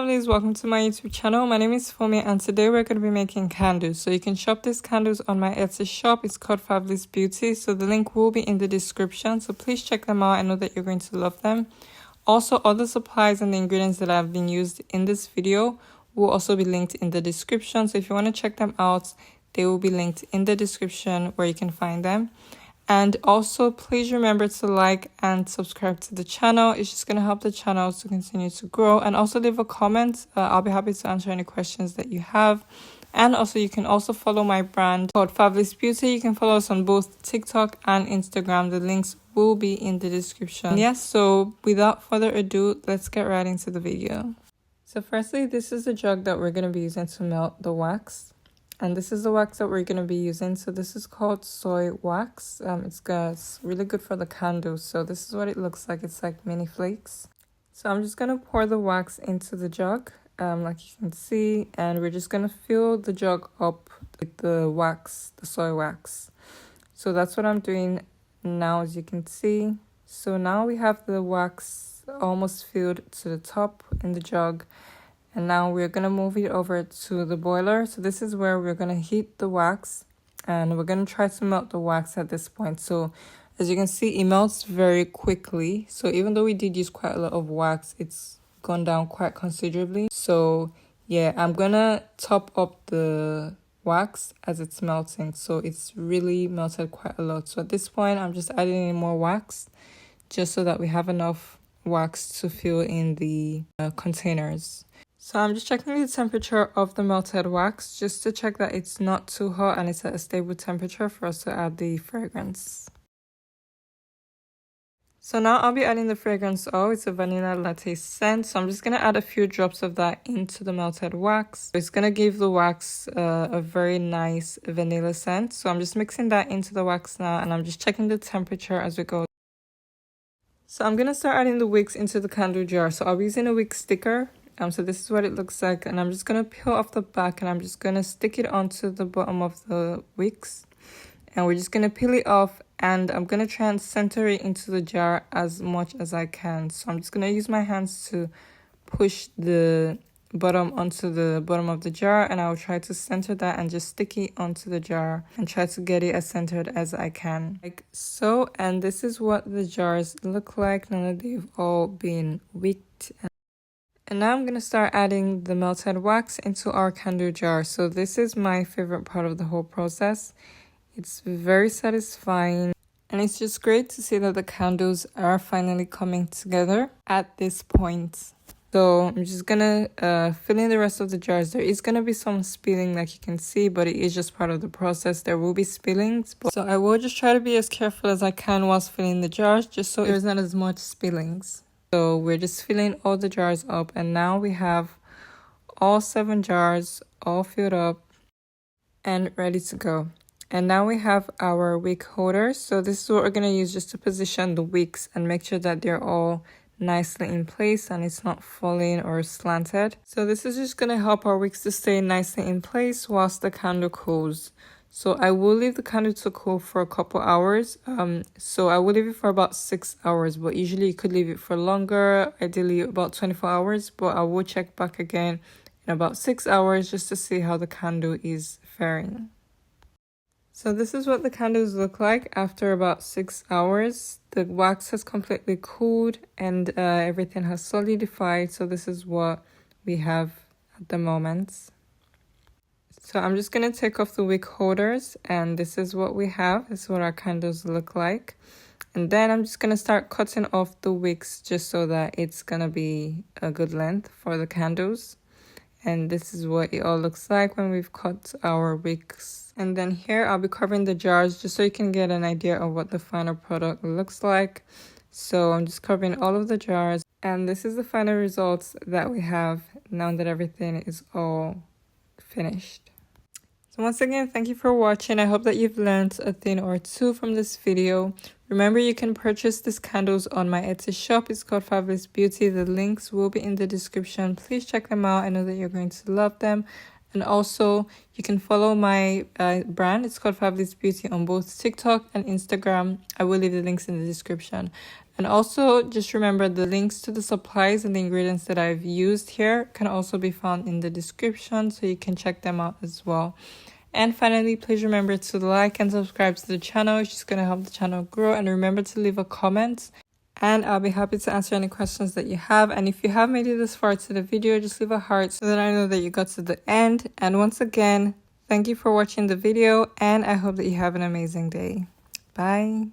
lovelies, welcome to my YouTube channel. My name is Fomi and today we're going to be making candles. So you can shop these candles on my Etsy shop. It's called Fabulous Beauty. So the link will be in the description. So please check them out. I know that you're going to love them. Also, all the supplies and the ingredients that have been used in this video will also be linked in the description. So if you want to check them out, they will be linked in the description where you can find them. And also, please remember to like and subscribe to the channel. It's just going to help the channel to continue to grow. And also leave a comment. I'll be happy to answer any questions that you have. And also, you can also follow my brand called Fabulous Beauty. You can follow us on both TikTok and Instagram. The links will be in the description. Yes, so without further ado, let's get right into the video. So firstly, this is the jug that we're going to be using to melt the wax. And this is the wax that we're going to be using. So this is called soy wax. It's really good for the candles. So this is what it looks like. It's like mini flakes. So I'm just going to pour the wax into the jug, like you can see. And we're just going to fill the jug up with the wax, the soy wax. So that's what I'm doing now, as you can see. So now we have the wax almost filled to the top in the jug. And now we're going to move it over to the boiler. So this is where we're going to heat the wax. And we're going to try to melt the wax at this point. So as you can see, it melts very quickly. So even though we did use quite a lot of wax, it's gone down quite considerably. So yeah, I'm going to top up the wax as it's melting. So it's really melted quite a lot. So at this point, I'm just adding in more wax just so that we have enough wax to fill in the containers. So I'm just checking the temperature of the melted wax just to check that it's not too hot and it's at a stable temperature for us to add the fragrance. So now I'll be adding the fragrance oil. It's a vanilla latte scent. So I'm just going to add a few drops of that into the melted wax. It's going to give the wax a very nice vanilla scent. So I'm just mixing that into the wax now and I'm just checking the temperature as we go. So I'm going to start adding the wicks into the candle jar. So I'll be using a wick sticker. So this is what it looks like, and I'm just going to peel off the back and I'm just going to stick it onto the bottom of the wicks, and we're just going to peel it off, and I'm going to try and center it into the jar as much as I can. So I'm just going to use my hands to push the bottom onto the bottom of the jar, and I'll try to center that and just stick it onto the jar and try to get it as centered as I can, like so. And this is what the jars look like now that they've all been wicked. And now I'm going to start adding the melted wax into our candle jar. So this is my favorite part of the whole process. It's very satisfying. And it's just great to see that the candles are finally coming together at this point. So I'm just going to fill in the rest of the jars. There is going to be some spilling, like you can see, but it is just part of the process. There will be spillings. So I will just try to be as careful as I can whilst filling the jars, just so there's not as much spillings. So we're just filling all the jars up, and now we have all 7 jars all filled up and ready to go. And now we have our wick holders. So this is what we're going to use just to position the wicks and make sure that they're all nicely in place and it's not falling or slanted. So this is just going to help our wicks to stay nicely in place whilst the candle cools. So I will leave the candle to cool for a couple hours. So I will leave it for about 6 hours, but usually you could leave it for longer, ideally about 24 hours. But I will check back again in about 6 hours just to see how the candle is faring. So this is what the candles look like after about 6 hours. The wax has completely cooled and everything has solidified. So this is what we have at the moment. So I'm just going to take off the wick holders, and this is what we have. This is what our candles look like. And then I'm just going to start cutting off the wicks just so that it's going to be a good length for the candles. And this is what it all looks like when we've cut our wicks. And then here I'll be covering the jars just so you can get an idea of what the final product looks like. So I'm just covering all of the jars. And this is the final results that we have now that everything is all finished. So once again, thank you for watching. I hope that you've learned a thing or two from this video. Remember, you can purchase these candles on my Etsy shop. It's called Fabulous Beauty. The links will be in the description. Please check them out. I know that you're going to love them. And also, you can follow my brand. It's called Fabulous Beauty on both TikTok and Instagram. I will leave the links in the description. And also just remember the links to the supplies and the ingredients that I've used here can also be found in the description, so you can check them out as well. And finally, please remember to like and subscribe to the channel. It's just going to help the channel grow. And remember to leave a comment, and I'll be happy to answer any questions that you have. And if you have made it this far to the video, just leave a heart so that I know that you got to the end. And once again, thank you for watching the video, and I hope that you have an amazing day. Bye.